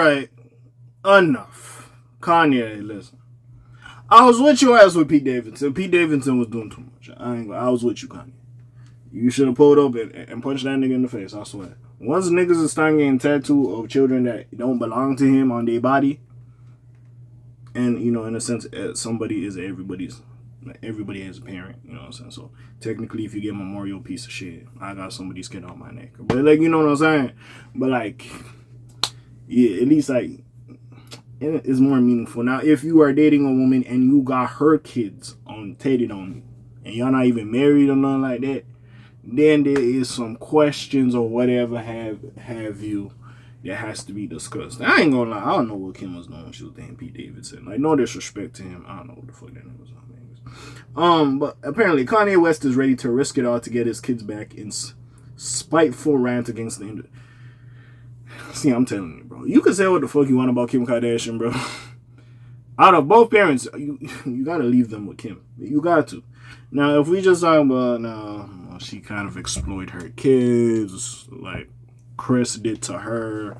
right, enough. Kanye, listen. I was with your ass with Pete Davidson. Pete Davidson was doing too much. I was with you, Kanye. You should have pulled up and punched that nigga in the face, I swear. Once niggas is starting getting tattoo of children that don't belong to him on their body, and, you know, in a sense, somebody is everybody has a parent, you know what I'm saying? So, technically, if you get memorial piece of shit, I got somebody's skin on my neck. But, like, you know what I'm saying? But, like, yeah, at least, like, it's more meaningful. Now, if you are dating a woman and you got her kids tated on you, and y'all not even married or nothing like that, then there is some questions or whatever have you that has to be discussed. I ain't gonna lie, I don't know what Kim was doing when she was dating Pete Davidson. Like, no disrespect to him, I don't know what the fuck that nigga was on. But apparently Kanye West is ready to risk it all to get his kids back in spiteful rant against the industry. See, I'm telling you, bro. You can say what the fuck you want about Kim Kardashian, bro. Out of both parents, you gotta leave them with Kim. You got to. Now, if we just talk about, she kind of exploited her kids, like Chris did to her,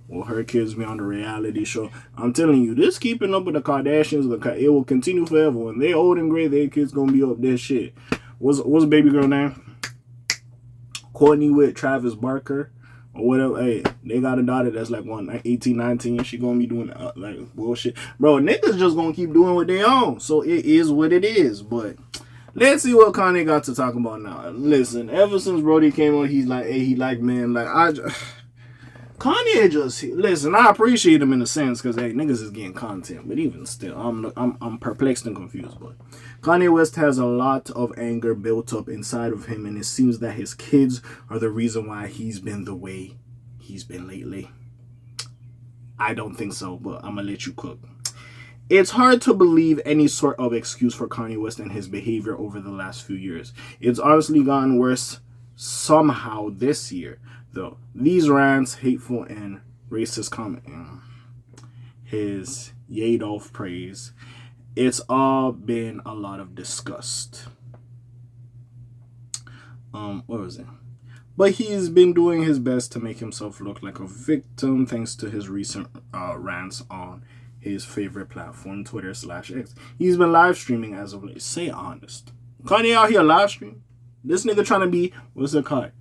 or her kids be on the reality show. I'm telling you, this keeping up with the Kardashians, it will continue forever. When they're old and gray, their kids gonna be up there shit. What's baby girl name? Courtney with Travis Barker. Or whatever. Hey, they got a daughter that's like 18, 19. She gonna be doing like bullshit. Bro, niggas just gonna keep doing what they own. So it is what it is. But let's see what Kanye got to talk about now. Listen, ever since Brody came on, he's like, hey, he like, man, like, Kanye just, listen, I appreciate him in a sense because, hey, niggas is getting content. But even still, I'm perplexed and confused. But Kanye West has a lot of anger built up inside of him, and it seems that his kids are the reason why he's been the way he's been lately. I don't think so, but I'm gonna let you cook. It's hard to believe any sort of excuse for Kanye West and his behavior over the last few years. It's honestly gotten worse somehow this year, though. These rants, hateful and racist commenting, his Yadolf praise, it's all been a lot of disgust. What was it? But he's been doing his best to make himself look like a victim thanks to his recent rants on his favorite platform, Twitter/X. He's been live streaming as of late. Say honest. Kanye out here live stream? This nigga trying to be, what's it called?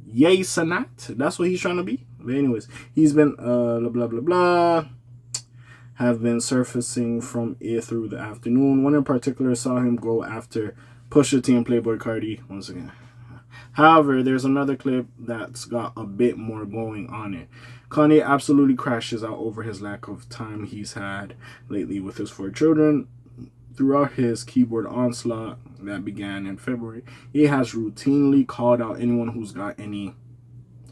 Yay Sanat? That's what he's trying to be? But anyways, he's been, blah, blah, blah, blah. Have been surfacing from it through the afternoon. One in particular saw him go after Pusha T and Playboi Carti once again. However, there's another clip that's got a bit more going on it. Kanye absolutely crashes out over his lack of time he's had lately with his 4 children. Throughout his keyboard onslaught that began in February, he has routinely called out anyone who's got any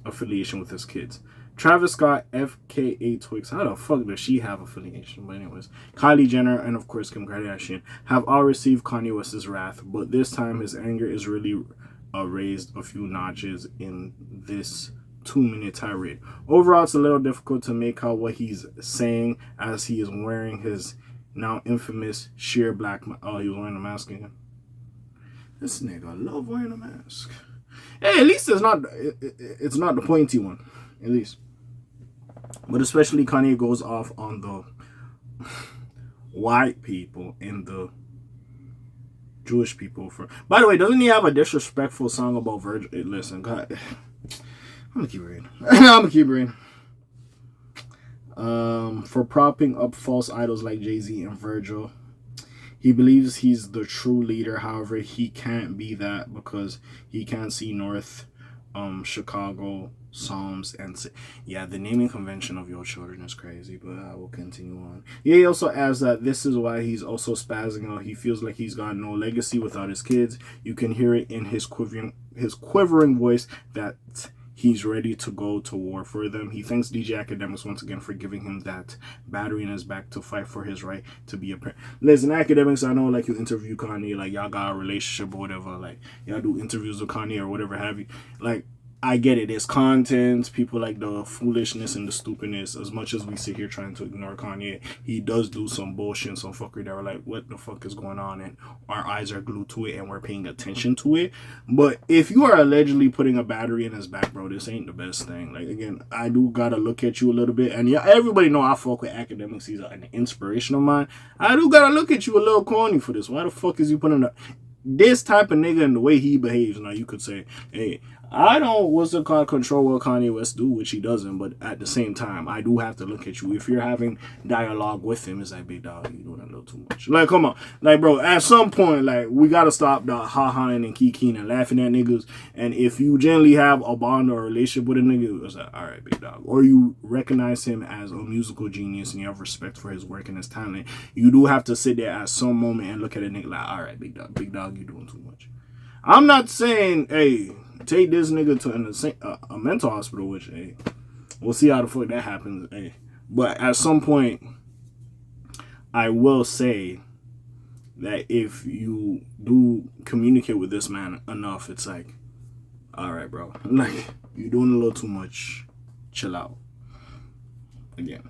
affiliation with his kids. Travis Scott, FKA Twigs, how the fuck does she have affiliation? But anyways, Kylie Jenner and of course Kim Kardashian have all received Kanye West's wrath, but this time his anger is really raised a few notches in this 2-minute tirade. Overall, it's a little difficult to make out what he's saying as he is wearing his now infamous sheer black oh, he was wearing a mask again. This nigga love wearing a mask. Hey, at least it's not the pointy one, at least. But especially Kanye goes off on the white people and the Jewish people. By the way, doesn't he have a disrespectful song about Virgil? Listen, God, I'm gonna keep reading. For propping up false idols like Jay-Z and Virgil. He believes he's the true leader. However, he can't be that because he can't see North, Chicago, Psalms, and yeah, the naming convention of your children is crazy, but I will continue on. Yeah, he also adds that this is why he's also spazzing out. He feels like he's got no legacy without his kids. You can hear it in his quivering voice that he's ready to go to war for them. He thanks DJ Academics once again for giving him that battery in his back to fight for his right to be a parent. Listen, Academics, I know like you interview Kanye, like y'all got a relationship or whatever, like y'all do interviews with Kanye or whatever have you. Like, I get it. It's content. People like the foolishness and the stupidness. As much as we sit here trying to ignore Kanye, he does do some bullshit, some fuckery that we're like, what the fuck is going on? And our eyes are glued to it and we're paying attention to it. But if you are allegedly putting a battery in his back, bro, this ain't the best thing. Like, again, I do gotta look at you a little bit. And yeah, everybody know I fuck with academics. He's an inspiration of mine. I do gotta look at you a little corny for this. Why the fuck is you putting this type of nigga and the way he behaves? Now you could say, hey, I don't what's it called control what Kanye West do, which he doesn't, but at the same time, I do have to look at you. If you're having dialogue with him, it's like, big dog, you doing a little too much. Like, come on. Like, bro, at some point, like, we gotta stop the ha-haing and kikiing and laughing at niggas. And if you generally have a bond or a relationship with a nigga, it's like, all right, big dog. Or you recognize him as a musical genius and you have respect for his work and his talent, you do have to sit there at some moment and look at a nigga like, all right, big dog, you doing too much. I'm not saying, hey, take this nigga to a mental hospital, which, hey, we'll see how the fuck that happens, hey. But at some point, I will say that if you do communicate with this man enough, it's like, all right, bro, like, you're doing a little too much. Chill out. Again.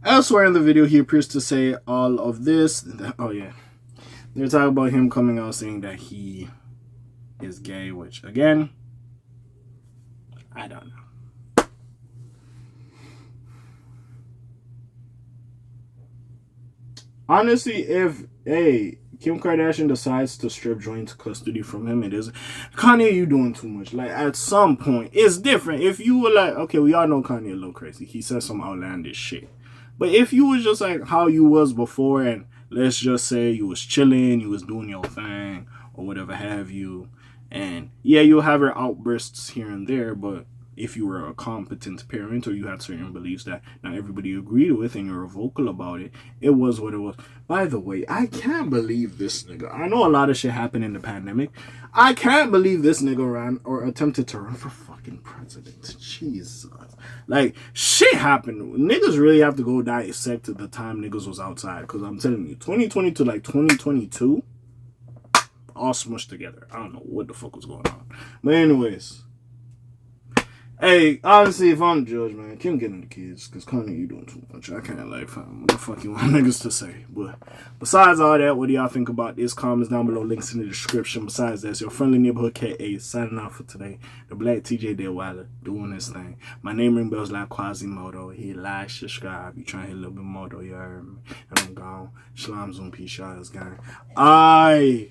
Elsewhere in the video, he appears to say all of this. Oh, yeah. They're talking about him coming out saying that he is gay, which, again, I don't know. Honestly, if Kim Kardashian decides to strip joint custody from him, it is Kanye, you doing too much. Like, at some point, it's different. If you were like, okay, we all know Kanye a little crazy. He says some outlandish shit. But if you was just like how you was before, and let's just say you was chilling, you was doing your thing, or whatever have you, and yeah, you'll have your outbursts here and there, but if you were a competent parent or you had certain beliefs that not everybody agreed with and you were vocal about it, it was what it was. By the way, I can't believe this nigga. I know a lot of shit happened in the pandemic. I can't believe this nigga ran or attempted to run for fucking president. Jesus. Like, shit happened. Niggas really have to go dissect to the time niggas was outside. Because I'm telling you, 2020 to like 2022, all smushed together. I don't know what the fuck was going on. But anyways, hey, honestly, if I'm the judge, man, Kim getting the kids, because Kanye, you doing too much. I can't, like, what the fuck you want niggas to say. But besides all that, what do y'all think about this? Comments down below, links in the description. Besides that, it's your friendly neighborhood K.A. signing off for today. The Black TJ Deadweiler doing his thing. My name ring bells like Quasimodo. He like, subscribe. You trying to hit a little bit more, though, you heard me. And I'm gone. Shalom, Zoom, peace, y'all, gang. Aye.